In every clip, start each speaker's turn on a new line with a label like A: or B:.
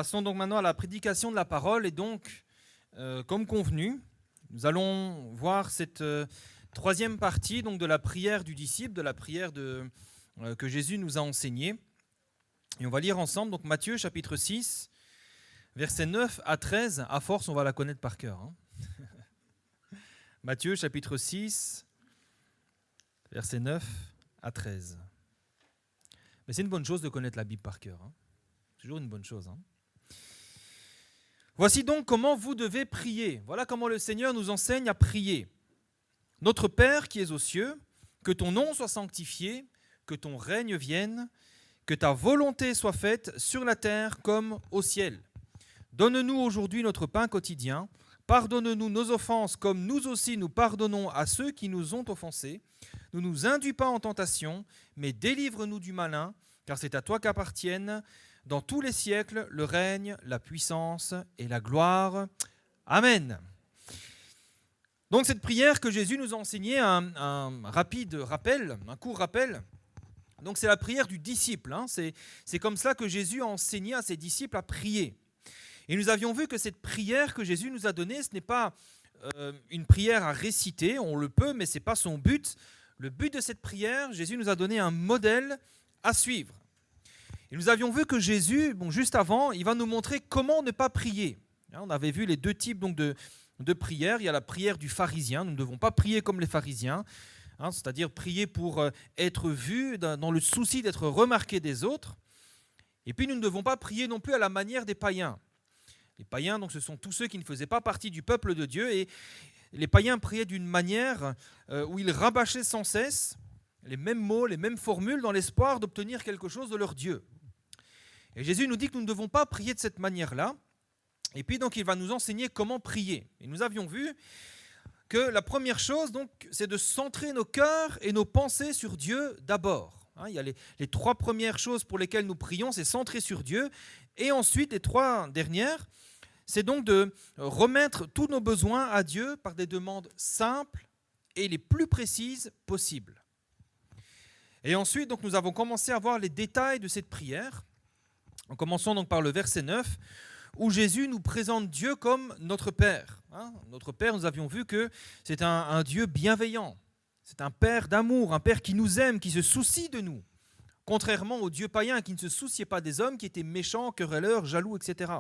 A: Passons donc maintenant à la prédication de la parole et donc, comme convenu, nous allons voir cette troisième partie donc, de la prière du disciple, de la prière que Jésus nous a enseignée. Et on va lire ensemble donc Matthieu chapitre 6, versets 9 à 13. À force, on va la connaître par cœur. Matthieu chapitre 6, versets 9 à 13. Mais c'est une bonne chose de connaître la Bible par cœur. C'est toujours une bonne chose. Voici donc comment vous devez prier. Voilà comment le Seigneur nous enseigne à prier. Notre Père qui es aux cieux, que ton nom soit sanctifié, que ton règne vienne, que ta volonté soit faite sur la terre comme au ciel. Donne-nous aujourd'hui notre pain quotidien. Pardonne-nous nos offenses comme nous aussi nous pardonnons à ceux qui nous ont offensés. Ne nous induis pas en tentation, mais délivre-nous du malin, car c'est à toi qu'appartiennent dans tous les siècles le règne, la puissance et la gloire. Amen. Donc cette prière que Jésus nous a enseignée, un rapide rappel, un court rappel, donc c'est la prière du disciple. C'est comme cela que Jésus a enseigné à ses disciples à prier. Et nous avions vu que cette prière que Jésus nous a donnée, ce n'est pas une prière à réciter, on le peut, mais ce n'est pas son but. Le but de cette prière, Jésus nous a donné un modèle à suivre. Et nous avions vu que Jésus, juste avant, il va nous montrer comment ne pas prier. On avait vu les deux types donc, de prières. Il y a la prière du pharisien, nous ne devons pas prier comme les pharisiens, c'est-à-dire prier pour être vus, dans le souci d'être remarqués des autres. Et puis nous ne devons pas prier non plus à la manière des païens. Les païens, donc, ce sont tous ceux qui ne faisaient pas partie du peuple de Dieu, et les païens priaient d'une manière où ils rabâchaient sans cesse les mêmes mots, les mêmes formules, dans l'espoir d'obtenir quelque chose de leur Dieu. Et Jésus nous dit que nous ne devons pas prier de cette manière-là. Et puis donc il va nous enseigner comment prier. Et nous avions vu que la première chose, donc, c'est de centrer nos cœurs et nos pensées sur Dieu d'abord. Il y a les trois premières choses pour lesquelles nous prions, c'est centrer sur Dieu. Et ensuite, les trois dernières, c'est donc de remettre tous nos besoins à Dieu par des demandes simples et les plus précises possibles. Et ensuite, donc, nous avons commencé à voir les détails de cette prière, en commençant donc par le verset 9, où Jésus nous présente Dieu comme notre Père. Notre Père, nous avions vu que c'est un Dieu bienveillant, c'est un Père d'amour, un Père qui nous aime, qui se soucie de nous, contrairement au Dieu païen qui ne se souciait pas des hommes, qui étaient méchants, querelleurs, jaloux, etc.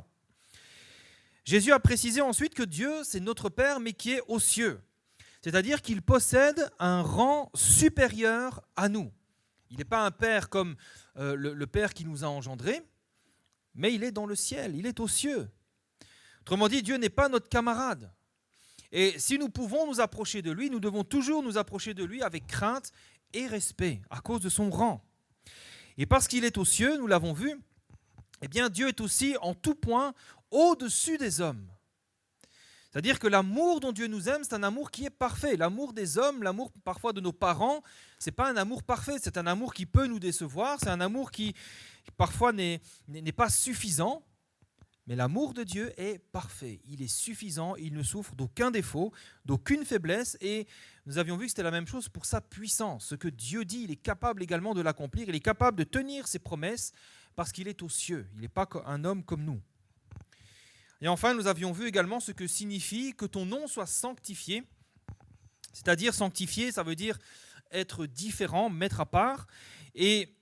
A: Jésus a précisé ensuite que Dieu, c'est notre Père, mais qui est aux cieux. C'est-à-dire qu'il possède un rang supérieur à nous. Il n'est pas un Père comme le Père qui nous a engendrés, mais il est dans le ciel, il est aux cieux. Autrement dit, Dieu n'est pas notre camarade. Et si nous pouvons nous approcher de lui, nous devons toujours nous approcher de lui avec crainte et respect, à cause de son rang. Et parce qu'il est aux cieux, nous l'avons vu, eh bien Dieu est aussi en tout point au-dessus des hommes. C'est-à-dire que l'amour dont Dieu nous aime, c'est un amour qui est parfait. L'amour des hommes, l'amour parfois de nos parents, ce n'est pas un amour parfait, c'est un amour qui peut nous décevoir, c'est un amour qui parfois n'est pas suffisant, mais l'amour de Dieu est parfait. Il est suffisant, il ne souffre d'aucun défaut, d'aucune faiblesse, et nous avions vu que c'était la même chose pour sa puissance. Ce que Dieu dit, il est capable également de l'accomplir, il est capable de tenir ses promesses parce qu'il est aux cieux, il n'est pas un homme comme nous. Et enfin, nous avions vu également ce que signifie que ton nom soit sanctifié, c'est-à-dire sanctifié, ça veut dire être différent, mettre à part, et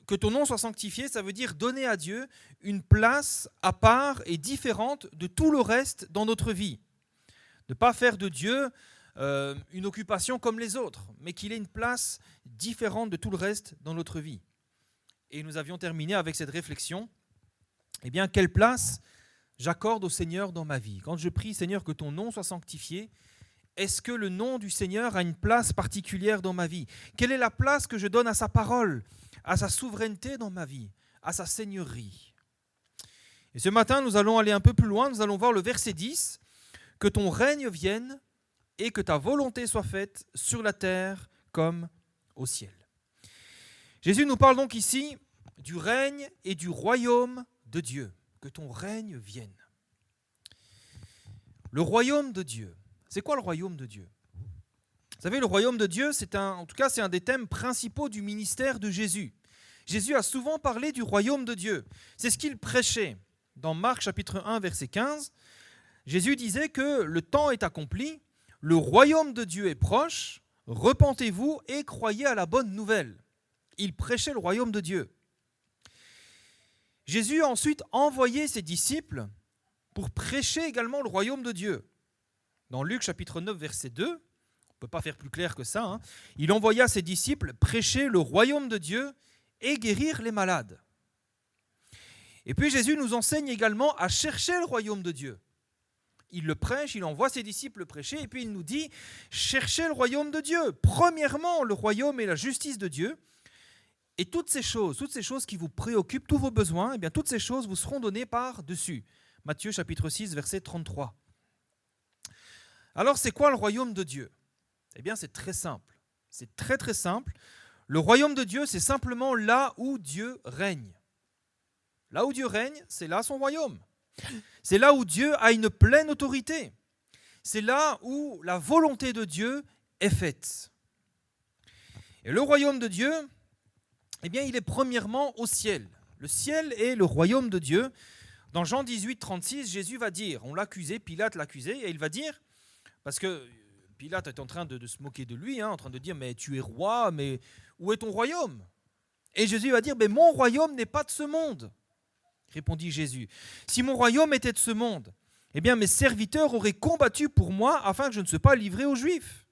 A: que ton nom soit sanctifié, ça veut dire donner à Dieu une place à part et différente de tout le reste dans notre vie. Ne pas faire de Dieu une occupation comme les autres, mais qu'il ait une place différente de tout le reste dans notre vie. Et nous avions terminé avec cette réflexion. Eh bien, quelle place j'accorde au Seigneur dans ma vie? Quand je prie, Seigneur, que ton nom soit sanctifié, est-ce que le nom du Seigneur a une place particulière dans ma vie? Quelle est la place que je donne à sa parole, à sa souveraineté dans ma vie, à sa seigneurie? Et ce matin, nous allons aller un peu plus loin, nous allons voir le verset 10, « Que ton règne vienne et que ta volonté soit faite sur la terre comme au ciel. » Jésus nous parle donc ici du règne et du royaume de Dieu. Que ton règne vienne. Le royaume de Dieu. C'est quoi le royaume de Dieu? Vous savez, le royaume de Dieu, c'est un des thèmes principaux du ministère de Jésus. Jésus a souvent parlé du royaume de Dieu. C'est ce qu'il prêchait dans Marc chapitre 1, verset 15, Jésus disait que le temps est accompli, le royaume de Dieu est proche, repentez-vous et croyez à la bonne nouvelle. Il prêchait le royaume de Dieu. Jésus a ensuite envoyé ses disciples pour prêcher également le royaume de Dieu. Dans Luc chapitre 9, verset 2, on ne peut pas faire plus clair que ça, il envoya ses disciples prêcher le royaume de Dieu et guérir les malades. Et puis Jésus nous enseigne également à chercher le royaume de Dieu. Il le prêche, il envoie ses disciples le prêcher, et puis il nous dit, cherchez le royaume de Dieu. Premièrement, le royaume et la justice de Dieu. Et toutes ces choses qui vous préoccupent, tous vos besoins, eh bien, toutes ces choses vous seront données par-dessus. Matthieu chapitre 6, verset 33. Alors, c'est quoi le royaume de Dieu? Eh bien, c'est très simple. C'est très très simple. Le royaume de Dieu, c'est simplement là où Dieu règne. Là où Dieu règne, c'est là son royaume. C'est là où Dieu a une pleine autorité. C'est là où la volonté de Dieu est faite. Et le royaume de Dieu, eh bien, il est premièrement au ciel. Le ciel est le royaume de Dieu. Dans Jean 18, 36, Jésus va dire, on l'accusait, Pilate l'accusait, et il va dire, parce que Pilate est en train de se moquer de lui, en train de dire, mais tu es roi, mais où est ton royaume? Et Jésus va dire, mais mon royaume n'est pas de ce monde. Répondit Jésus, si mon royaume était de ce monde, eh bien mes serviteurs auraient combattu pour moi afin que je ne sois pas livré aux Juifs.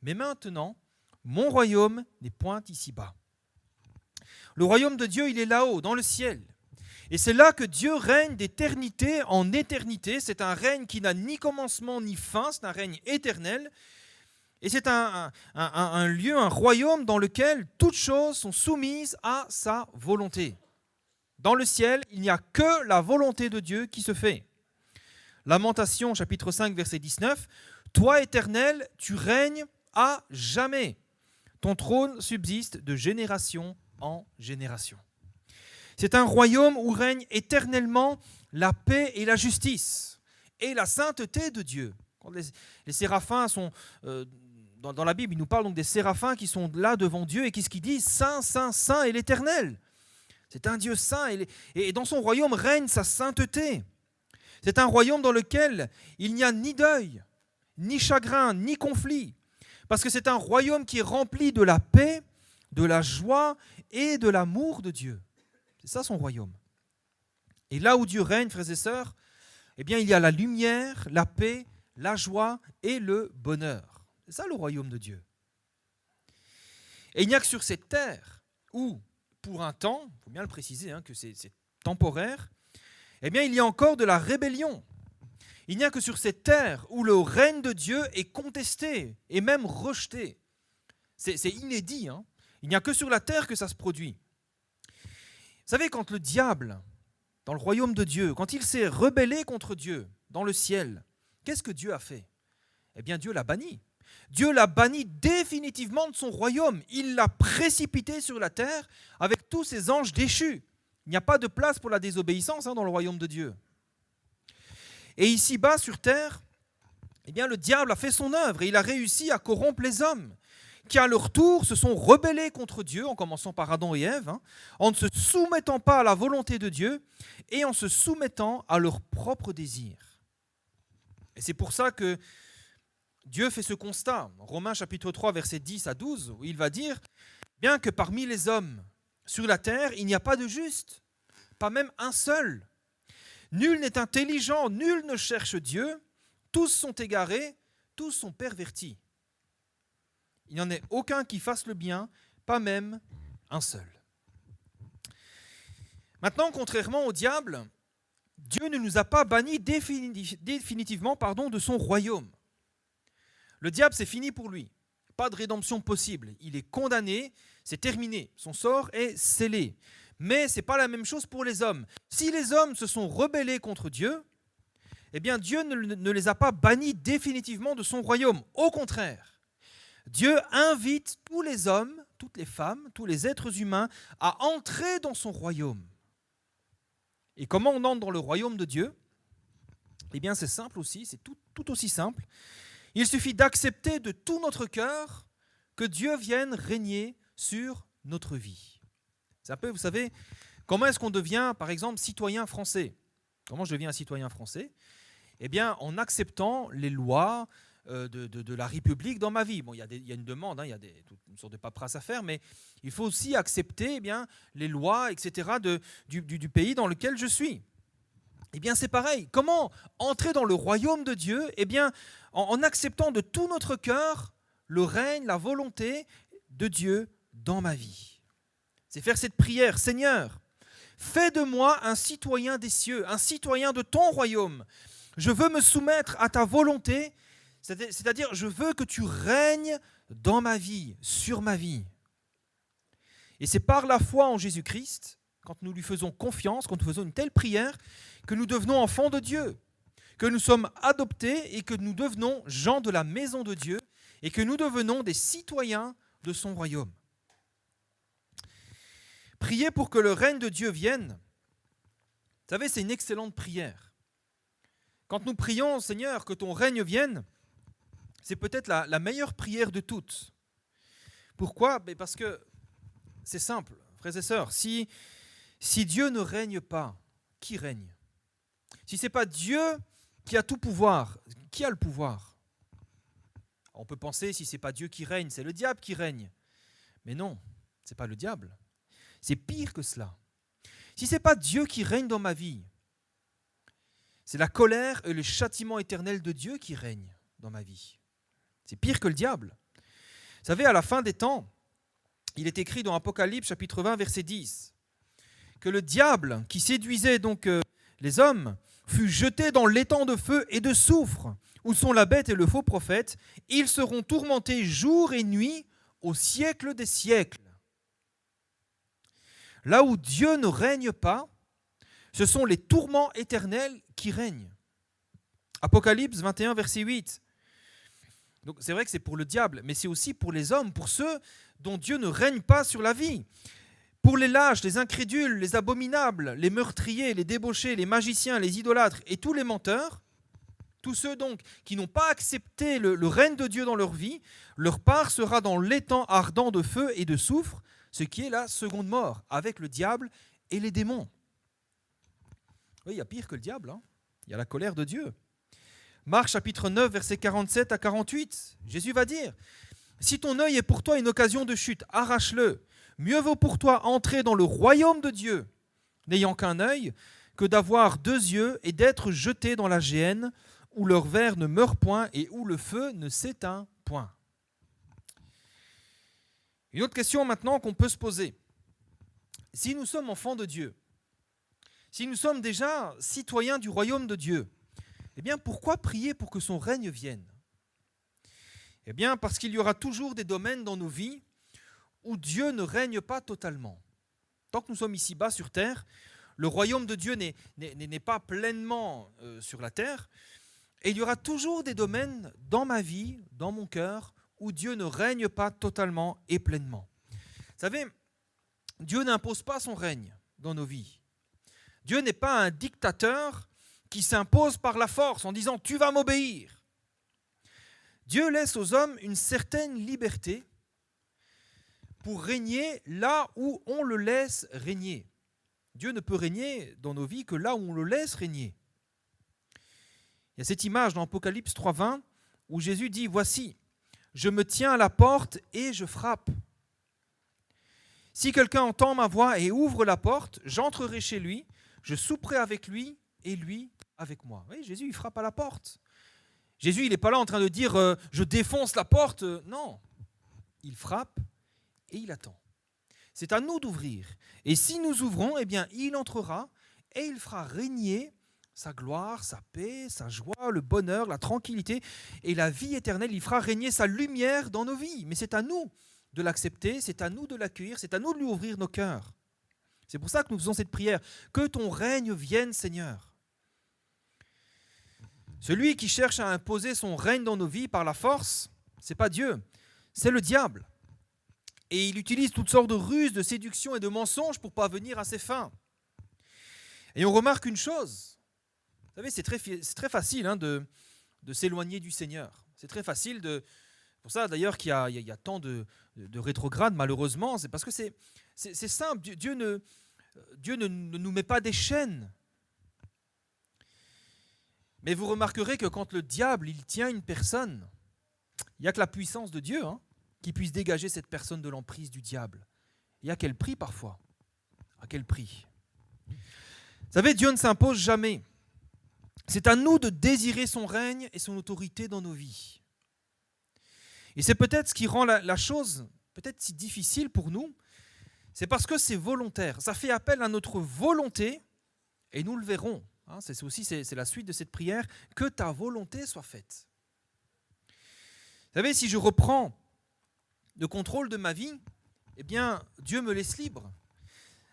A: Mais maintenant, mon royaume n'est point ici-bas. Le royaume de Dieu, il est là-haut, dans le ciel. Et c'est là que Dieu règne d'éternité en éternité. C'est un règne qui n'a ni commencement ni fin, c'est un règne éternel. Et c'est un lieu, un royaume dans lequel toutes choses sont soumises à sa volonté. Dans le ciel, il n'y a que la volonté de Dieu qui se fait. Lamentation, chapitre 5, verset 19. « Toi, Éternel, tu règnes à jamais. Ton trône subsiste de génération en génération. » C'est un royaume où règne éternellement la paix et la justice et la sainteté de Dieu. Quand les séraphins sont... dans la Bible, il nous parle donc des séraphins qui sont là devant Dieu et qui disent « Saint, Saint, Saint est l'Éternel ». C'est un Dieu saint et dans son royaume règne sa sainteté. C'est un royaume dans lequel il n'y a ni deuil, ni chagrin, ni conflit. Parce que c'est un royaume qui est rempli de la paix, de la joie et de l'amour de Dieu. C'est ça son royaume. Et là où Dieu règne, frères et sœurs, eh bien il y a la lumière, la paix, la joie et le bonheur. C'est ça le royaume de Dieu. Et il n'y a que sur cette terre où, pour un temps, il faut bien le préciser, que c'est temporaire, eh bien, il y a encore de la rébellion. Il n'y a que sur cette terre où le règne de Dieu est contesté et même rejeté. C'est inédit. Il n'y a que sur la terre que ça se produit. Vous savez, quand le diable, dans le royaume de Dieu, quand il s'est rebellé contre Dieu dans le ciel, qu'est-ce que Dieu a fait? Eh bien, Dieu l'a banni. Dieu l'a banni définitivement de son royaume. Il l'a précipité sur la terre avec tous ses anges déchus. Il n'y a pas de place pour la désobéissance dans le royaume de Dieu. Et ici-bas, sur terre, eh bien, le diable a fait son œuvre et il a réussi à corrompre les hommes qui, à leur tour, se sont rebellés contre Dieu, en commençant par Adam et Ève, en ne se soumettant pas à la volonté de Dieu et en se soumettant à leurs propres désirs. Et c'est pour ça que Dieu fait ce constat, Romains chapitre 3, versets 10 à 12, où il va dire « Bien que parmi les hommes sur la terre, il n'y a pas de juste, pas même un seul. Nul n'est intelligent, nul ne cherche Dieu, tous sont égarés, tous sont pervertis. Il n'y en ait aucun qui fasse le bien, pas même un seul. » Maintenant, contrairement au diable, Dieu ne nous a pas bannis définitivement de son royaume. Le diable, c'est fini pour lui. Pas de rédemption possible. Il est condamné, c'est terminé. Son sort est scellé. Mais ce n'est pas la même chose pour les hommes. Si les hommes se sont rebellés contre Dieu, eh bien Dieu ne les a pas bannis définitivement de son royaume. Au contraire, Dieu invite tous les hommes, toutes les femmes, tous les êtres humains à entrer dans son royaume. Et comment on entre dans le royaume de Dieu? Eh bien c'est simple aussi, c'est tout aussi simple. Il suffit d'accepter de tout notre cœur que Dieu vienne régner sur notre vie. C'est un peu, vous savez, comment est-ce qu'on devient, par exemple, citoyen français?
B: Comment je deviens un citoyen français? Eh bien, en acceptant les lois de la République dans ma vie. Bon, il y a une demande, hein, il y a toute une sorte de paperasse à faire, mais il faut aussi accepter eh bien, les lois, etc., du pays dans lequel je suis. Eh bien, c'est pareil. Comment entrer dans le royaume de Dieu? Eh bien, en acceptant de tout notre cœur le règne, la volonté de Dieu dans ma vie. C'est faire cette prière. Seigneur, fais de moi un citoyen des cieux, un citoyen de ton royaume. Je veux me soumettre à ta volonté, c'est-à-dire je veux que tu règnes dans ma vie, sur ma vie. Et c'est par la foi en Jésus-Christ, quand nous lui faisons confiance, quand nous faisons une telle prière, que nous devenons enfants de Dieu, que nous sommes adoptés et que nous devenons gens de la maison de Dieu et que nous devenons des citoyens de son royaume. Prier pour que le règne de Dieu vienne, vous savez, c'est une excellente prière. Quand nous prions, Seigneur, que ton règne vienne, c'est peut-être la meilleure prière de toutes. Pourquoi? Parce que c'est simple, frères et sœurs, si Dieu ne règne pas, qui règne? Si ce n'est pas Dieu qui a tout pouvoir, qui a le pouvoir? On peut penser, si ce n'est pas Dieu qui règne, c'est le diable qui règne. Mais non, ce n'est pas le diable. C'est pire que cela. Si ce n'est pas Dieu qui règne dans ma vie, c'est la colère et le châtiment éternel de Dieu qui règnent dans ma vie. C'est pire que le diable. Vous savez, à la fin des temps, il est écrit dans Apocalypse chapitre 20, verset 10, que le diable qui séduisait donc les hommes fut jeté dans l'étang de feu et de soufre, où sont la bête et le faux prophète. Ils seront tourmentés jour et nuit au siècle des siècles. Là où Dieu ne règne pas, ce sont les tourments éternels qui règnent. Apocalypse 21, verset 8. Donc c'est vrai que c'est pour le diable, mais c'est aussi pour les hommes, pour ceux dont Dieu ne règne pas sur la vie. Pour les lâches, les incrédules, les abominables, les meurtriers, les débauchés, les magiciens, les idolâtres et tous les menteurs, tous ceux donc qui n'ont pas accepté le règne de Dieu dans leur vie, leur part sera dans l'étang ardent de feu et de soufre, ce qui est la seconde mort, avec le diable et les démons. Oui, il y a pire que le diable, hein. Il y a la colère de Dieu. Marc chapitre 9, versets 47 à 48, Jésus va dire « Si ton œil est pour toi une occasion de chute, arrache-le. Mieux vaut pour toi entrer dans le royaume de Dieu, n'ayant qu'un œil, que d'avoir deux yeux et d'être jeté dans la géhenne, où leur ver ne meurt point et où le feu ne s'éteint point. » Une autre question maintenant qu'on peut se poser. Si nous sommes enfants de Dieu, si nous sommes déjà citoyens du royaume de Dieu, eh bien pourquoi prier pour que son règne vienne? Eh bien parce qu'il y aura toujours des domaines dans nos vies où Dieu ne règne pas totalement. Tant que nous sommes ici-bas sur terre, le royaume de Dieu n'est pas pleinement sur la terre, et il y aura toujours des domaines dans ma vie, dans mon cœur, où Dieu ne règne pas totalement et pleinement. Vous savez, Dieu n'impose pas son règne dans nos vies. Dieu n'est pas un dictateur qui s'impose par la force en disant « tu vas m'obéir ». Dieu laisse aux hommes une certaine liberté pour régner là où on le laisse régner. Dieu ne peut régner dans nos vies que là où on le laisse régner. Il y a cette image dans Apocalypse 3,20 où Jésus dit « Voici, je me tiens à la porte et je frappe. Si quelqu'un entend ma voix et ouvre la porte, j'entrerai chez lui, je souperai avec lui et lui avec moi. » Oui, Jésus, il frappe à la porte. Jésus, il n'est pas là en train de dire « je défonce la porte ». Non, il frappe et il attend. C'est à nous d'ouvrir. Et si nous ouvrons, eh bien, il entrera et il fera régner sa gloire, sa paix, sa joie, le bonheur, la tranquillité et la vie éternelle. Il fera régner sa lumière dans nos vies. Mais c'est à nous de l'accepter, c'est à nous de l'accueillir, c'est à nous de lui ouvrir nos cœurs. C'est pour ça que nous faisons cette prière. Que ton règne vienne, Seigneur. Celui qui cherche à imposer son règne dans nos vies par la force, ce n'est pas Dieu, c'est le diable. Et il utilise toutes sortes de ruses, de séduction et de mensonges pour parvenir à ses fins. Et on remarque une chose. Vous savez, c'est très facile de s'éloigner du Seigneur. C'est très facile de... pour ça d'ailleurs qu'il y a tant de rétrogrades, malheureusement. C'est parce que c'est simple. Dieu ne nous met pas des chaînes.
A: Mais vous remarquerez que quand le diable il tient une personne, il n'y a que la puissance de Dieu qui puisse dégager cette personne de l'emprise du diable. Et à quel prix parfois? À quel prix? Vous savez, Dieu ne s'impose jamais. C'est à nous de désirer son règne et son autorité dans nos vies. Et c'est peut-être ce qui rend la chose peut-être si difficile pour nous, c'est parce que c'est volontaire. Ça fait appel à notre volonté, et nous le verrons. C'est la suite de cette prière, que ta volonté soit faite. Vous savez, si je reprends le contrôle de ma vie, eh bien, Dieu me laisse libre.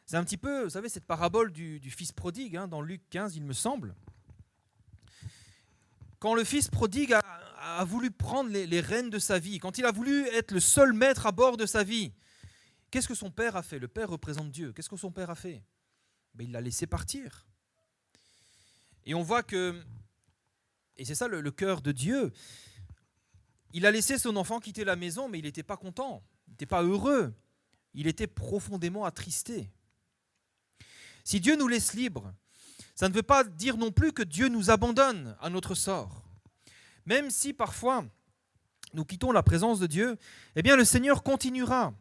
A: C'est un petit peu, vous savez, cette parabole du fils prodigue, dans Luc 15, il me semble. Quand le fils prodigue a voulu prendre les rênes de sa vie, quand il a voulu être le seul maître à bord de sa vie, qu'est-ce que son père a fait? Le père représente Dieu. Qu'est-ce que son père a fait? Il l'a laissé partir. Et on voit que, et c'est ça le cœur de Dieu, il a laissé son enfant quitter la maison, mais il n'était pas content, il n'était pas heureux, il était profondément attristé. Si Dieu nous laisse libres, ça ne veut pas dire non plus que Dieu nous abandonne à notre sort. Même si parfois nous quittons la présence de Dieu, eh bien le Seigneur continuera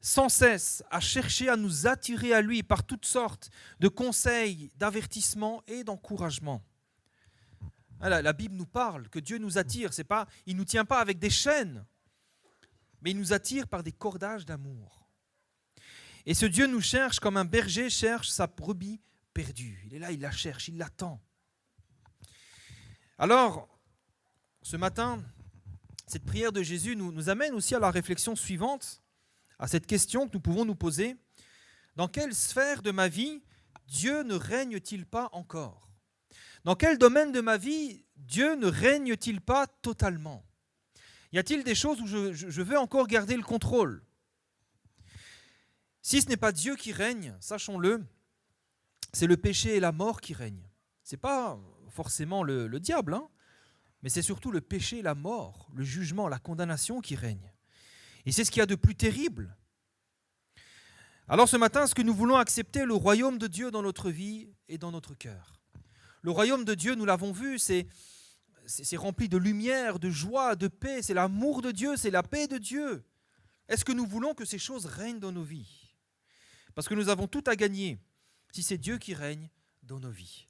A: sans cesse à chercher à nous attirer à lui par toutes sortes de conseils, d'avertissements et d'encouragements. La Bible nous parle que Dieu nous attire, il ne nous tient pas avec des chaînes, mais il nous attire par des cordages d'amour. Et ce Dieu nous cherche comme un berger cherche sa brebis perdue. Il est là, il la cherche, il l'attend. Alors, ce matin, cette prière de Jésus nous amène aussi à la réflexion suivante, à cette question que nous pouvons nous poser. Dans quelle sphère de ma vie Dieu ne règne-t-il pas encore? Dans quel domaine de ma vie Dieu ne règne-t-il pas totalement? Y a-t-il des choses où je veux encore garder le contrôle? Si ce n'est pas Dieu qui règne, sachons-le, c'est le péché et la mort qui règnent. Ce n'est pas forcément le diable, mais c'est surtout le péché et la mort, le jugement, la condamnation qui règnent. Et c'est ce qu'il y a de plus terrible. Alors ce matin, est-ce que nous voulons accepter le royaume de Dieu dans notre vie et dans notre cœur? Le royaume de Dieu, nous l'avons vu, c'est rempli de lumière, de joie, de paix. C'est l'amour de Dieu, c'est la paix de Dieu. Est-ce que nous voulons que ces choses règnent dans nos vies? Parce que nous avons tout à gagner si c'est Dieu qui règne dans nos vies.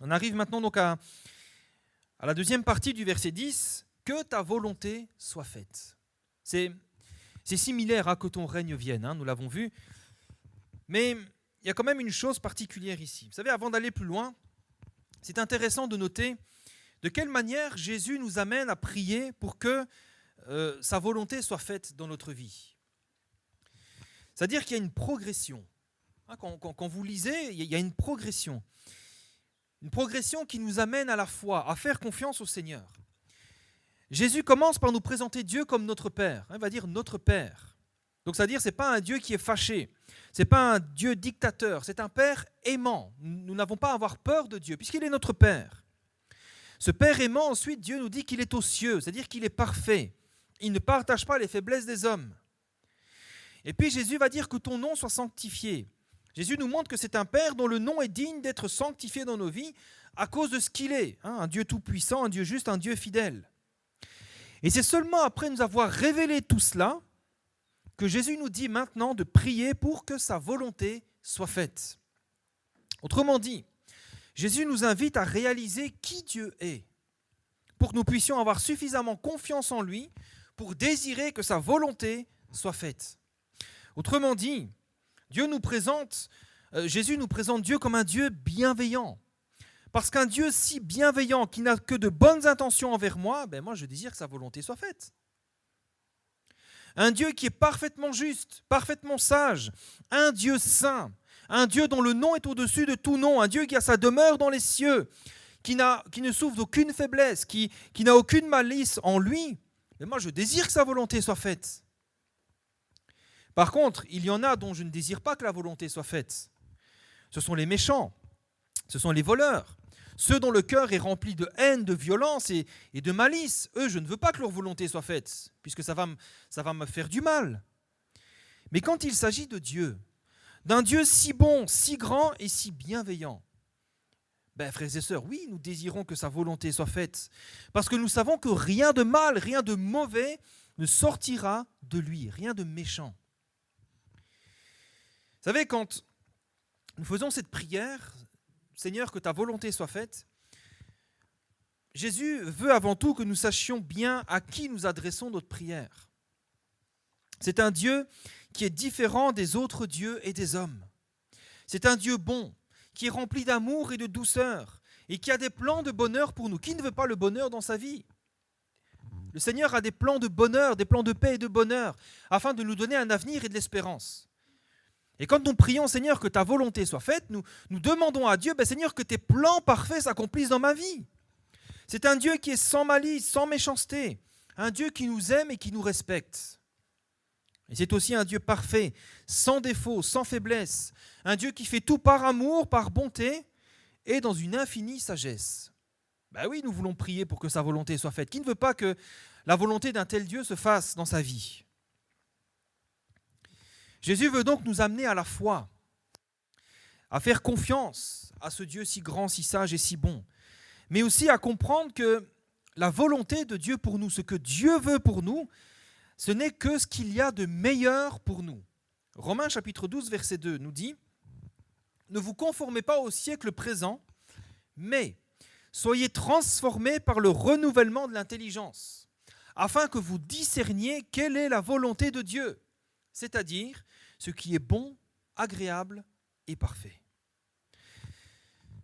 A: On arrive maintenant donc à la deuxième partie du verset 10. Que ta volonté soit faite. C'est similaire à que ton règne vienne, nous l'avons vu. Mais il y a quand même une chose particulière ici. Vous savez, avant d'aller plus loin, c'est intéressant de noter de quelle manière Jésus nous amène à prier pour que sa volonté soit faite dans notre vie. C'est-à-dire qu'il y a une progression. Quand vous lisez, il y a une progression. Une progression qui nous amène à la foi, à faire confiance au Seigneur. Jésus commence par nous présenter Dieu comme notre Père. Il va dire notre Père. Donc c'est-à-dire, ce n'est pas un Dieu qui est fâché. Ce n'est pas un Dieu dictateur. C'est un Père aimant. Nous n'avons pas à avoir peur de Dieu, puisqu'il est notre Père. Ce Père aimant, ensuite, Dieu nous dit qu'il est aux cieux, c'est-à-dire qu'il est parfait. Il ne partage pas les faiblesses des hommes. Et puis Jésus va dire que ton nom soit sanctifié. Jésus nous montre que c'est un Père dont le nom est digne d'être sanctifié dans nos vies à cause de ce qu'il est. Un Dieu tout-puissant, un Dieu juste, un Dieu fidèle. Et c'est seulement après nous avoir révélé tout cela que Jésus nous dit maintenant de prier pour que sa volonté soit faite. Autrement dit, Jésus nous invite à réaliser qui Dieu est pour que nous puissions avoir suffisamment confiance en lui pour désirer que sa volonté soit faite. Autrement dit, Jésus nous présente Dieu comme un Dieu bienveillant. Parce qu'un Dieu si bienveillant qui n'a que de bonnes intentions envers moi, moi je désire que sa volonté soit faite. Un Dieu qui est parfaitement juste, parfaitement sage, un Dieu saint, un Dieu dont le nom est au-dessus de tout nom, un Dieu qui a sa demeure dans les cieux, qui ne souffre d'aucune faiblesse, qui n'a aucune malice en lui, mais moi je désire que sa volonté soit faite. Par contre, il y en a dont je ne désire pas que la volonté soit faite. Ce sont les méchants, ce sont les voleurs, ceux dont le cœur est rempli de haine, de violence et de malice. Eux, je ne veux pas que leur volonté soit faite, puisque ça va me faire du mal. Mais quand il s'agit de Dieu, d'un Dieu si bon, si grand et si bienveillant, Ben, frères et sœurs, oui, nous désirons que sa volonté soit faite, parce que nous savons que rien de mal, rien de mauvais ne sortira de lui, rien de méchant. Vous savez, quand nous faisons cette prière, Seigneur, que ta volonté soit faite, Jésus veut avant tout que nous sachions bien à qui nous adressons notre prière. C'est un Dieu qui est différent des autres dieux et des hommes. C'est un Dieu bon, qui est rempli d'amour et de douceur, et qui a des plans de bonheur pour nous. Qui ne veut pas le bonheur dans sa vie? Le Seigneur a des plans de bonheur, des plans de paix et de bonheur, afin de nous donner un avenir et de l'espérance. Et quand nous prions, Seigneur, que ta volonté soit faite, nous demandons à Dieu, Seigneur, que tes plans parfaits s'accomplissent dans ma vie. C'est un Dieu qui est sans malice, sans méchanceté, un Dieu qui nous aime et qui nous respecte. Et c'est aussi un Dieu parfait, sans défaut, sans faiblesse, un Dieu qui fait tout par amour, par bonté et dans une infinie sagesse. Ben oui, nous voulons prier pour que sa volonté soit faite. Qui ne veut pas que la volonté d'un tel Dieu se fasse dans sa vie? Jésus veut donc nous amener à la foi, à faire confiance à ce Dieu si grand, si sage et si bon, mais aussi à comprendre que la volonté de Dieu pour nous, ce que Dieu veut pour nous, ce n'est que ce qu'il y a de meilleur pour nous. Romains chapitre 12, verset 2 nous dit « Ne vous conformez pas au siècle présent, mais soyez transformés par le renouvellement de l'intelligence, afin que vous discerniez quelle est la volonté de Dieu, c'est-à-dire ce qui est bon, agréable et parfait. »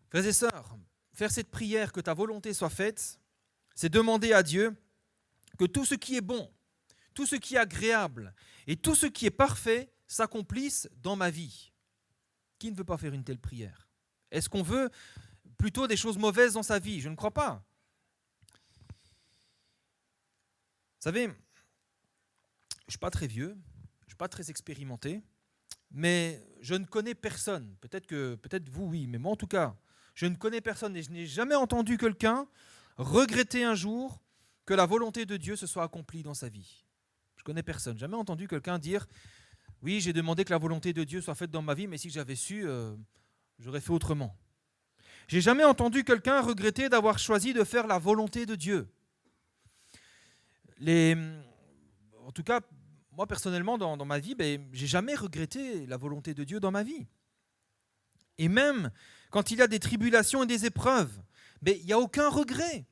A: Frères et sœurs, faire cette prière que ta volonté soit faite, c'est demander à Dieu que tout ce qui est bon, tout ce qui est agréable et tout ce qui est parfait s'accomplisse dans ma vie. Qui ne veut pas faire une telle prière? Est-ce qu'on veut plutôt des choses mauvaises dans sa vie? Je ne crois pas. Vous savez, je ne suis pas très vieux, je ne suis pas très expérimenté, mais je ne connais personne. Peut-être vous, oui, mais moi en tout cas, je ne connais personne et je n'ai jamais entendu quelqu'un regretter un jour que la volonté de Dieu se soit accomplie dans sa vie. Je ne connais personne. Jamais entendu quelqu'un dire « Oui, j'ai demandé que la volonté de Dieu soit faite dans ma vie, mais si j'avais su, j'aurais fait autrement. » J'ai jamais entendu quelqu'un regretter d'avoir choisi de faire la volonté de Dieu. En tout cas, moi personnellement, dans ma vie, j'ai jamais regretté la volonté de Dieu dans ma vie. Et même quand il y a des tribulations et des épreuves, il n'y a aucun regret.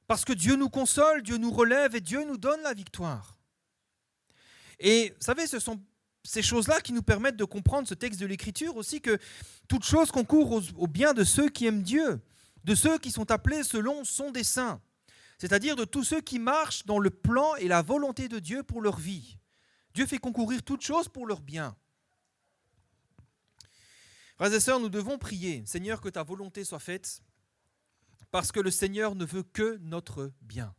A: Parce que Dieu nous console, Dieu nous relève et Dieu nous donne la victoire. Et vous savez, ce sont ces choses-là qui nous permettent de comprendre ce texte de l'Écriture aussi, que toute chose concourt au bien de ceux qui aiment Dieu, de ceux qui sont appelés selon son dessein, c'est-à-dire de tous ceux qui marchent dans le plan et la volonté de Dieu pour leur vie. Dieu fait concourir toutes choses pour leur bien. Frères et sœurs, nous devons prier, Seigneur, que ta volonté soit faite, parce que le Seigneur ne veut que notre bien.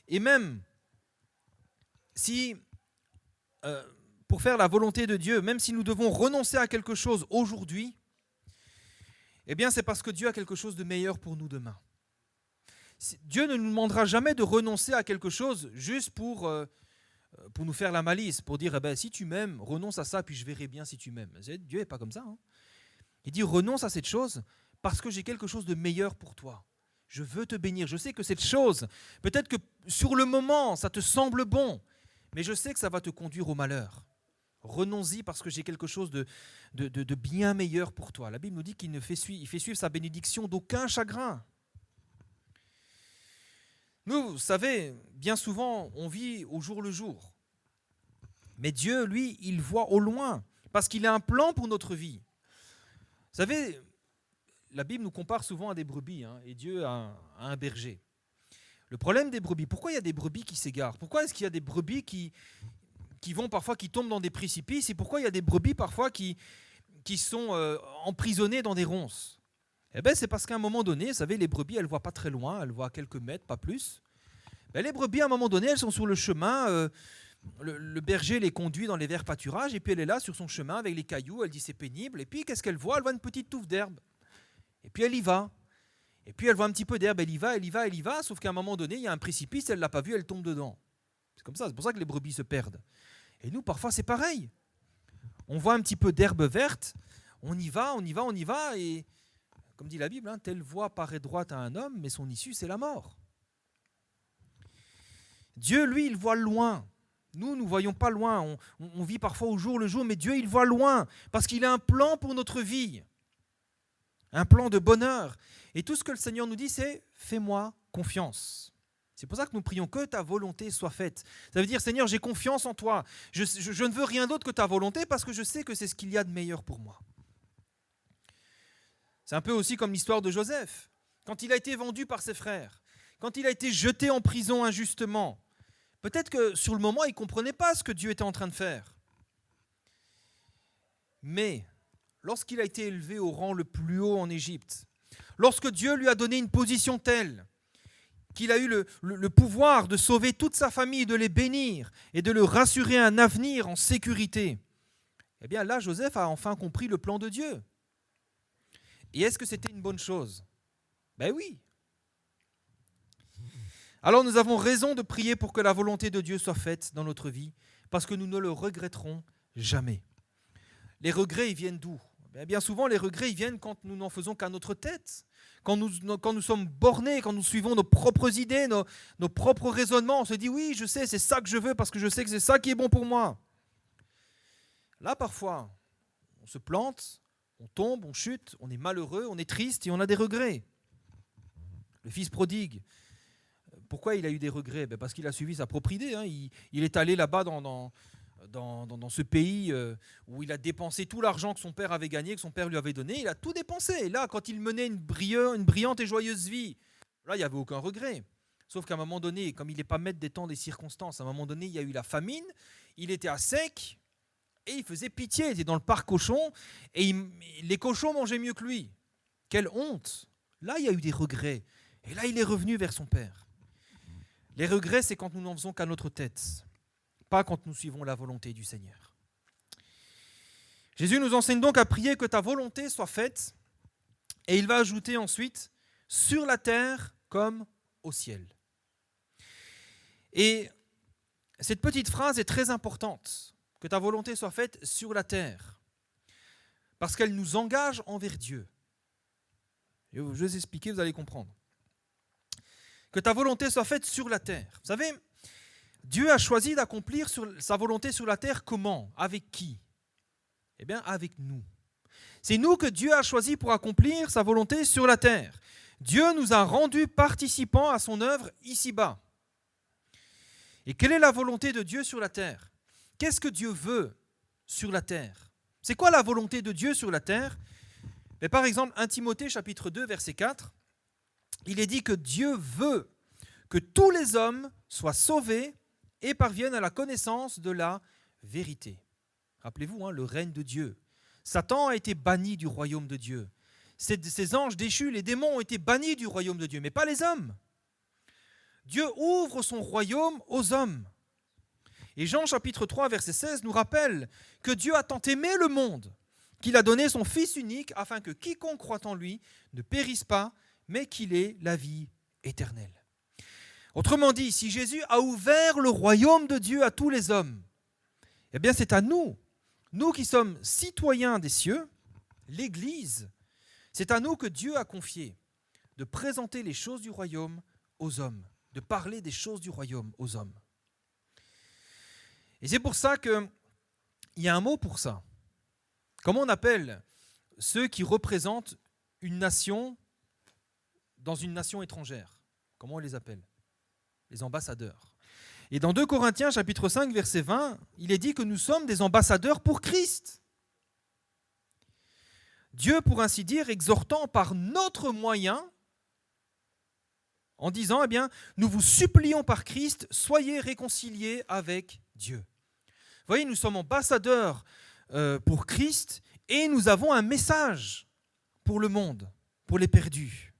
A: Et même si, pour faire la volonté de Dieu, même si nous devons renoncer à quelque chose aujourd'hui, eh bien c'est parce que Dieu a quelque chose de meilleur pour nous demain. Dieu ne nous demandera jamais de renoncer à quelque chose juste pour nous faire la malice, pour dire si tu m'aimes, renonce à ça, puis je verrai bien si tu m'aimes. Dieu n'est pas comme ça. Hein. Il dit renonce à cette chose parce que j'ai quelque chose de meilleur pour toi. Je veux te bénir. Je sais que cette chose, peut-être que sur le moment, ça te semble bon, mais je sais que ça va te conduire au malheur. Renonce-y parce que j'ai quelque chose de bien meilleur pour toi. La Bible nous dit qu'il fait suivre sa bénédiction d'aucun chagrin. Nous, vous savez, bien souvent, on vit au jour le jour. Mais Dieu, lui, il voit au loin, parce qu'il a un plan pour notre vie. Vous savez, la Bible nous compare souvent à des brebis, et Dieu à un berger. Le problème des brebis, pourquoi il y a des brebis qui s'égarent? Pourquoi est-ce qu'il y a des brebis qui vont parfois, qui tombent dans des précipices? Et pourquoi il y a des brebis parfois qui sont emprisonnées dans des ronces? C'est parce qu'à un moment donné, vous savez, les brebis, elles ne voient pas très loin, elles voient quelques mètres, pas plus. Les brebis, à un moment donné, elles sont sur le chemin, le berger les conduit dans les verts pâturages, et puis elle est là sur son chemin avec les cailloux, elle dit c'est pénible, et puis qu'est-ce qu'elle voit? Elle voit une petite touffe d'herbe, et puis elle y va. Et puis elle voit un petit peu d'herbe, elle y va, sauf qu'à un moment donné, il y a un précipice, elle ne l'a pas vu, elle tombe dedans. C'est comme ça, c'est pour ça que les brebis se perdent. Et nous, parfois, c'est pareil. On voit un petit peu d'herbe verte, on y va, et comme dit la Bible, telle voie paraît droite à un homme, mais son issue, c'est la mort. Dieu, lui, il voit loin. Nous ne voyons pas loin. On vit parfois au jour le jour, mais Dieu, il voit loin, parce qu'il a un plan pour notre vie, un plan de bonheur. Et tout ce que le Seigneur nous dit, c'est « fais-moi confiance ». C'est pour ça que nous prions que ta volonté soit faite. Ça veut dire, Seigneur, j'ai confiance en toi. Je ne veux rien d'autre que ta volonté parce que je sais que c'est ce qu'il y a de meilleur pour moi. C'est un peu aussi comme l'histoire de Joseph. Quand il a été vendu par ses frères, quand il a été jeté en prison injustement, peut-être que sur le moment, il ne comprenait pas ce que Dieu était en train de faire. Mais lorsqu'il a été élevé au rang le plus haut en Égypte, lorsque Dieu lui a donné une position telle qu'il a eu le pouvoir de sauver toute sa famille, de les bénir et de leur rassurer un avenir en sécurité, eh bien là, Joseph a enfin compris le plan de Dieu. Et est-ce que c'était une bonne chose ? Ben oui. Alors nous avons raison de prier pour que la volonté de Dieu soit faite dans notre vie, parce que nous ne le regretterons jamais. Les regrets, ils viennent d'où ? Bien souvent, les regrets, ils viennent quand nous n'en faisons qu'à notre tête. Quand nous sommes bornés, quand nous suivons nos propres idées, nos propres raisonnements, on se dit « oui, je sais, c'est ça que je veux parce que je sais que c'est ça qui est bon pour moi ». Là, parfois, on se plante, on tombe, on chute, on est malheureux, on est triste et on a des regrets. Le fils prodigue, pourquoi il a eu des regrets ? Parce qu'il a suivi sa propre idée. Il est allé là-bas dans ce pays où il a dépensé tout l'argent que son père avait gagné, que son père lui avait donné. Il a tout dépensé. Et là, quand il menait une brillante et joyeuse vie, là, il n'y avait aucun regret. Sauf qu'à un moment donné, comme il n'est pas maître des temps, des circonstances, à un moment donné, il y a eu la famine, il était à sec et il faisait pitié. Il était dans le parc cochon et les cochons mangeaient mieux que lui. Quelle honte! Là, il y a eu des regrets. Et là, il est revenu vers son père. Les regrets, c'est quand nous n'en faisons qu'à notre tête, pas quand nous suivons la volonté du Seigneur. Jésus nous enseigne donc à prier que ta volonté soit faite, et il va ajouter ensuite, sur la terre comme au ciel. Et cette petite phrase est très importante, que ta volonté soit faite sur la terre, parce qu'elle nous engage envers Dieu. Je vais vous expliquer, vous allez comprendre. Que ta volonté soit faite sur la terre. Vous savez, Dieu a choisi d'accomplir sa volonté sur la terre comment ? Avec qui ? Eh bien, avec nous. C'est nous que Dieu a choisi pour accomplir sa volonté sur la terre. Dieu nous a rendus participants à son œuvre ici-bas. Et quelle est la volonté de Dieu sur la terre ? Qu'est-ce que Dieu veut sur la terre ? C'est quoi la volonté de Dieu sur la terre ? Mais par exemple, 1 Timothée chapitre 2, verset 4, il est dit que Dieu veut que tous les hommes soient sauvés et parviennent à la connaissance de la vérité. Rappelez-vous, le règne de Dieu. Satan a été banni du royaume de Dieu. Ces anges déchus, les démons, ont été bannis du royaume de Dieu, mais pas les hommes. Dieu ouvre son royaume aux hommes. Et Jean chapitre 3, verset 16 nous rappelle que Dieu a tant aimé le monde qu'il a donné son Fils unique afin que quiconque croit en lui ne périsse pas, mais qu'il ait la vie éternelle. Autrement dit, si Jésus a ouvert le royaume de Dieu à tous les hommes, eh bien c'est à nous, nous qui sommes citoyens des cieux, l'Église, c'est à nous que Dieu a confié de présenter les choses du royaume aux hommes, de parler des choses du royaume aux hommes. Et c'est pour ça qu'il y a un mot pour ça. Comment on appelle ceux qui représentent une nation dans une nation étrangère? Comment on les appelle? Les ambassadeurs. Et dans 2 Corinthiens chapitre 5 verset 20, il est dit que nous sommes des ambassadeurs pour Christ. Dieu, pour ainsi dire, exhortant par notre moyen, en disant, eh bien, nous vous supplions par Christ, soyez réconciliés avec Dieu. Vous voyez, nous sommes ambassadeurs pour Christ et nous avons un message pour le monde, pour les perdus.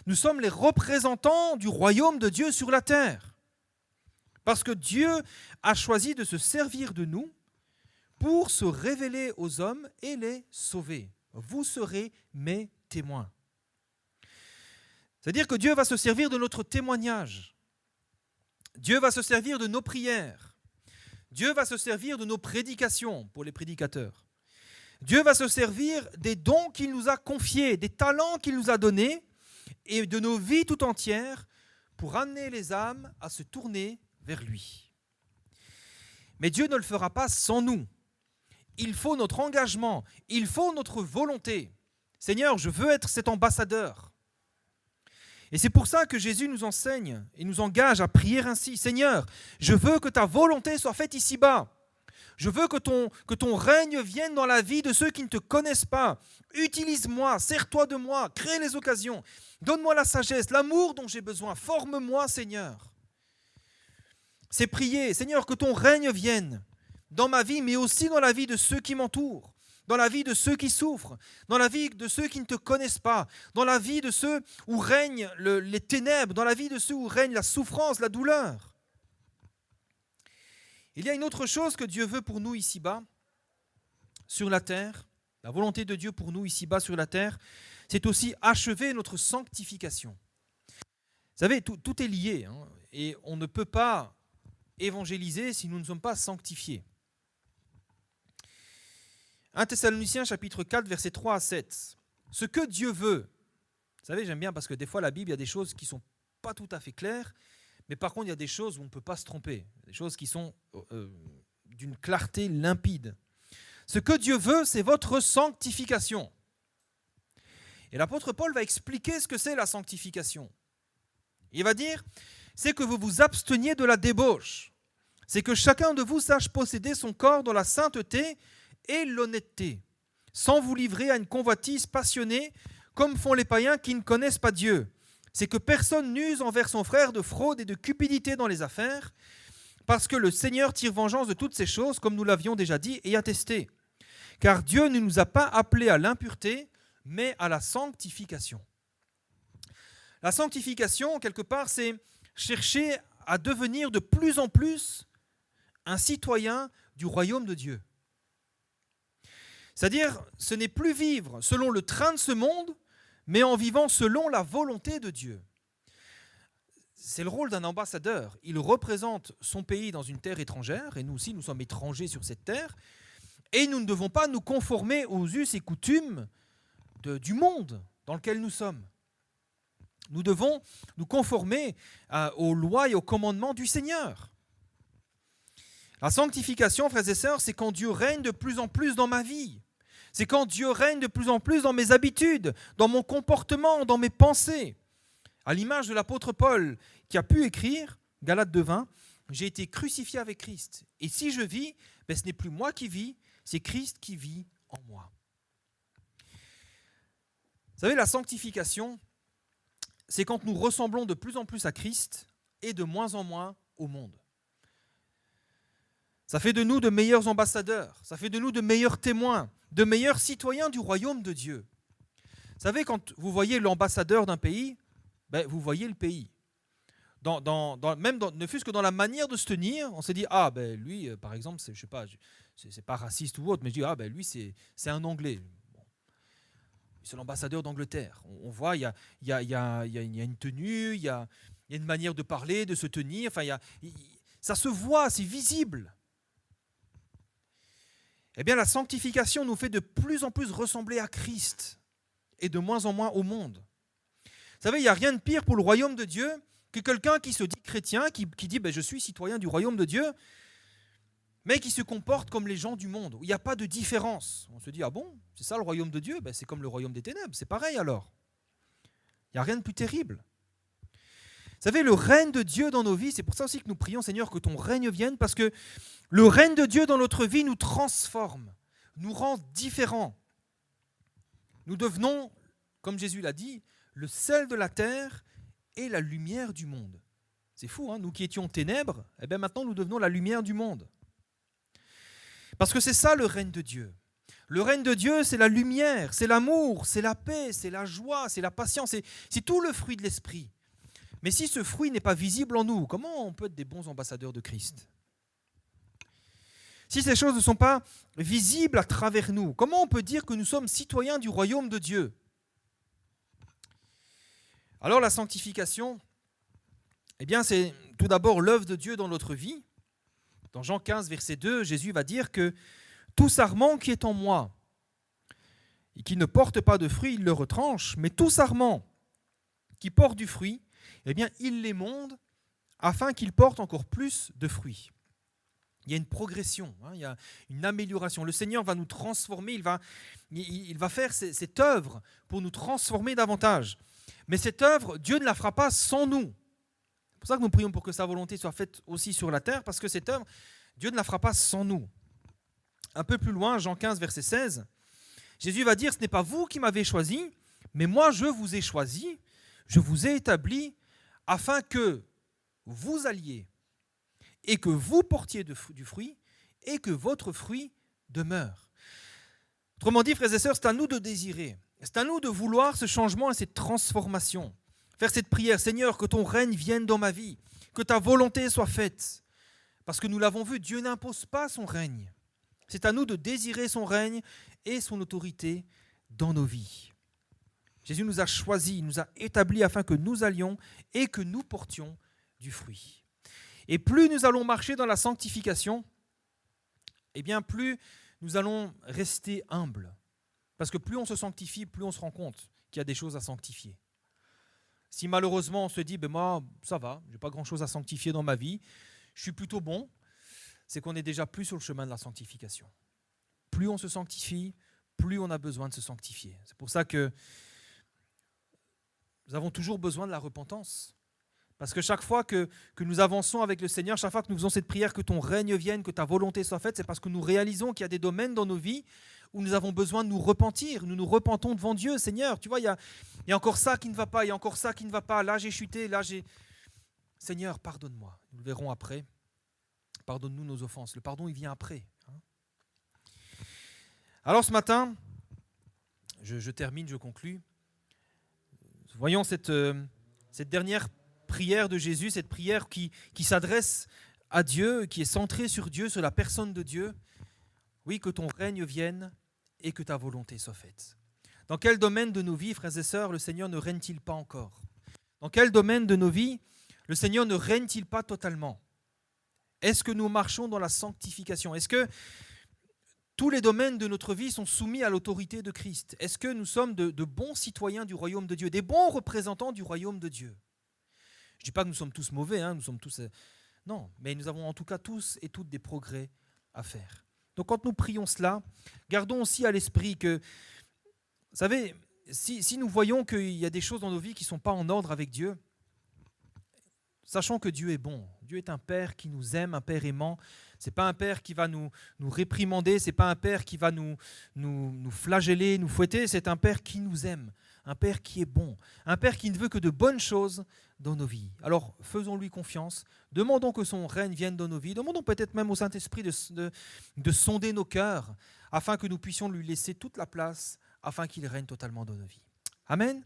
A: Nous sommes les représentants du royaume de Dieu sur la terre. Parce que Dieu a choisi de se servir de nous pour se révéler aux hommes et les sauver. Vous serez mes témoins. C'est-à-dire que Dieu va se servir de notre témoignage. Dieu va se servir de nos prières. Dieu va se servir de nos prédications pour les prédicateurs. Dieu va se servir des dons qu'il nous a confiés, des talents qu'il nous a donnés et de nos vies tout entières pour amener les âmes à se tourner vers lui. Mais Dieu ne le fera pas sans nous. Il faut notre engagement, il faut notre volonté. Seigneur, je veux être cet ambassadeur. Et c'est pour ça que Jésus nous enseigne et nous engage à prier ainsi. Seigneur, je veux que ta volonté soit faite ici-bas. Je veux que ton règne vienne dans la vie de ceux qui ne te connaissent pas. Utilise-moi, sers-toi de moi, crée les occasions. Donne-moi la sagesse, l'amour dont j'ai besoin. Forme-moi, Seigneur. C'est prier, Seigneur, que ton règne vienne dans ma vie, mais aussi dans la vie de ceux qui m'entourent, dans la vie de ceux qui souffrent, dans la vie de ceux qui ne te connaissent pas, dans la vie de ceux où règnent les ténèbres, dans la vie de ceux où règne la souffrance, la douleur. Il y a une autre chose que Dieu veut pour nous ici-bas, sur la terre. La volonté de Dieu pour nous ici-bas sur la terre, c'est aussi achever notre sanctification. Vous savez, tout est lié, hein, et on ne peut pas évangéliser si nous ne sommes pas sanctifiés. 1 Thessaloniciens chapitre 4, versets 3 à 7. Ce que Dieu veut, vous savez, j'aime bien parce que des fois la Bible, il y a des choses qui ne sont pas tout à fait claires, mais par contre, il y a des choses où on ne peut pas se tromper, des choses qui sont d'une clarté limpide. Ce que Dieu veut, c'est votre sanctification. Et l'apôtre Paul va expliquer ce que c'est la sanctification. Il va dire, c'est que vous vous absteniez de la débauche. C'est que chacun de vous sache posséder son corps dans la sainteté et l'honnêteté, sans vous livrer à une convoitise passionnée, comme font les païens qui ne connaissent pas Dieu. C'est que personne n'use envers son frère de fraude et de cupidité dans les affaires, parce que le Seigneur tire vengeance de toutes ces choses, comme nous l'avions déjà dit et attesté. Car Dieu ne nous a pas appelés à l'impureté, mais à la sanctification. La sanctification, quelque part, c'est chercher à devenir de plus en plus un citoyen du royaume de Dieu. C'est-à-dire, ce n'est plus vivre selon le train de ce monde, mais en vivant selon la volonté de Dieu. C'est le rôle d'un ambassadeur. Il représente son pays dans une terre étrangère, et nous aussi, nous sommes étrangers sur cette terre, et nous ne devons pas nous conformer aux us et coutumes du monde dans lequel nous sommes. Nous devons nous conformer aux lois et aux commandements du Seigneur. La sanctification, frères et sœurs, c'est quand Dieu règne de plus en plus dans ma vie. C'est quand Dieu règne de plus en plus dans mes habitudes, dans mon comportement, dans mes pensées. À l'image de l'apôtre Paul qui a pu écrire, Galates 2:20, « J'ai été crucifié avec Christ. Et si je vis, ce n'est plus moi qui vis, c'est Christ qui vit en moi. » Vous savez, la sanctification, c'est quand nous ressemblons de plus en plus à Christ et de moins en moins au monde. Ça fait de nous de meilleurs ambassadeurs, ça fait de nous de meilleurs témoins, de meilleurs citoyens du royaume de Dieu. Vous savez, quand vous voyez l'ambassadeur d'un pays, vous voyez le pays. Ne fût-ce que dans la manière de se tenir, on se dit, lui, par exemple, je sais pas, c'est pas raciste ou autre, mais je dis, lui, c'est un Anglais. Bon. C'est l'ambassadeur d'Angleterre. On voit, il y a une tenue, il y a une manière de parler, de se tenir, ça se voit, c'est visible. Eh bien, la sanctification nous fait de plus en plus ressembler à Christ et de moins en moins au monde. Vous savez, il n'y a rien de pire pour le royaume de Dieu que quelqu'un qui se dit chrétien, qui dit je suis citoyen du royaume de Dieu, mais qui se comporte comme les gens du monde, où il n'y a pas de différence. On se dit, c'est ça le royaume de Dieu ? C'est comme le royaume des ténèbres, c'est pareil alors. Il n'y a rien de plus terrible. Vous savez, le règne de Dieu dans nos vies, c'est pour ça aussi que nous prions, Seigneur, que ton règne vienne, parce que le règne de Dieu dans notre vie nous transforme, nous rend différents. Nous devenons, comme Jésus l'a dit, le sel de la terre et la lumière du monde. C'est fou, hein ? Nous qui étions ténèbres, maintenant nous devenons la lumière du monde. Parce que c'est ça le règne de Dieu. Le règne de Dieu, c'est la lumière, c'est l'amour, c'est la paix, c'est la joie, c'est la patience, c'est tout le fruit de l'esprit. Mais si ce fruit n'est pas visible en nous, comment on peut être des bons ambassadeurs de Christ ? Si ces choses ne sont pas visibles à travers nous, comment on peut dire que nous sommes citoyens du royaume de Dieu ? Alors la sanctification, c'est tout d'abord l'œuvre de Dieu dans notre vie. Dans Jean 15, verset 2, Jésus va dire que tout sarment qui est en moi et qui ne porte pas de fruit, il le retranche, mais tout sarment qui porte du fruit, eh bien, il l'émonde afin qu'il porte encore plus de fruits. Il y a une progression, il y a une amélioration. Le Seigneur va nous transformer, il va faire cette œuvre pour nous transformer davantage. Mais cette œuvre, Dieu ne la fera pas sans nous. C'est pour ça que nous prions pour que sa volonté soit faite aussi sur la terre, parce que cette œuvre, Dieu ne la fera pas sans nous. Un peu plus loin, Jean 15, verset 16, Jésus va dire, ce n'est pas vous qui m'avez choisi, mais moi je vous ai choisi, je vous ai établi, afin que vous alliez et que vous portiez du fruit et que votre fruit demeure. Autrement dit, frères et sœurs, c'est à nous de désirer, c'est à nous de vouloir ce changement et cette transformation. Faire cette prière, Seigneur, que ton règne vienne dans ma vie, que ta volonté soit faite. Parce que nous l'avons vu, Dieu n'impose pas son règne. C'est à nous de désirer son règne et son autorité dans nos vies. Jésus nous a choisis, nous a établis afin que nous allions et que nous portions du fruit. Et plus nous allons marcher dans la sanctification, eh bien plus nous allons rester humbles. Parce que plus on se sanctifie, plus on se rend compte qu'il y a des choses à sanctifier. Si malheureusement on se dit, moi ça va, je n'ai pas grand-chose à sanctifier dans ma vie, je suis plutôt bon, c'est qu'on est déjà plus sur le chemin de la sanctification. Plus on se sanctifie, plus on a besoin de se sanctifier. C'est pour ça que nous avons toujours besoin de la repentance. Parce que chaque fois que nous avançons avec le Seigneur, chaque fois que nous faisons cette prière, que ton règne vienne, que ta volonté soit faite, c'est parce que nous réalisons qu'il y a des domaines dans nos vies où nous avons besoin de nous repentir. Nous nous repentons devant Dieu. Seigneur, tu vois, il y a encore ça qui ne va pas, il y a encore ça qui ne va pas. Là, j'ai chuté, là, j'ai... Seigneur, pardonne-moi. Nous le verrons après. Pardonne-nous nos offenses. Le pardon, il vient après. Alors ce matin, je termine, je conclus. Voyons cette dernière prière de Jésus, cette prière qui s'adresse à Dieu, qui est centrée sur Dieu, sur la personne de Dieu. Oui, que ton règne vienne et que ta volonté soit faite. Dans quel domaine de nos vies, frères et sœurs, le Seigneur ne règne-t-il pas encore? Dans quel domaine de nos vies, le Seigneur ne règne-t-il pas totalement? Est-ce que nous marchons dans la sanctification? Est-ce que tous les domaines de notre vie sont soumis à l'autorité de Christ? Est-ce que nous sommes de bons citoyens du royaume de Dieu, des bons représentants du royaume de Dieu? Je ne dis pas que nous sommes tous mauvais, nous sommes tous... Non, mais nous avons en tout cas tous et toutes des progrès à faire. Donc quand nous prions cela, gardons aussi à l'esprit que, vous savez, si nous voyons qu'il y a des choses dans nos vies qui ne sont pas en ordre avec Dieu, sachons que Dieu est bon. Dieu est un Père qui nous aime, un Père aimant. Ce n'est pas un Père qui va nous réprimander, ce n'est pas un Père qui va nous flageller, nous fouetter, c'est un Père qui nous aime, un Père qui est bon, un Père qui ne veut que de bonnes choses dans nos vies. Alors faisons-lui confiance, demandons que son règne vienne dans nos vies, demandons peut-être même au Saint-Esprit de sonder nos cœurs afin que nous puissions lui laisser toute la place, afin qu'il règne totalement dans nos vies. Amen.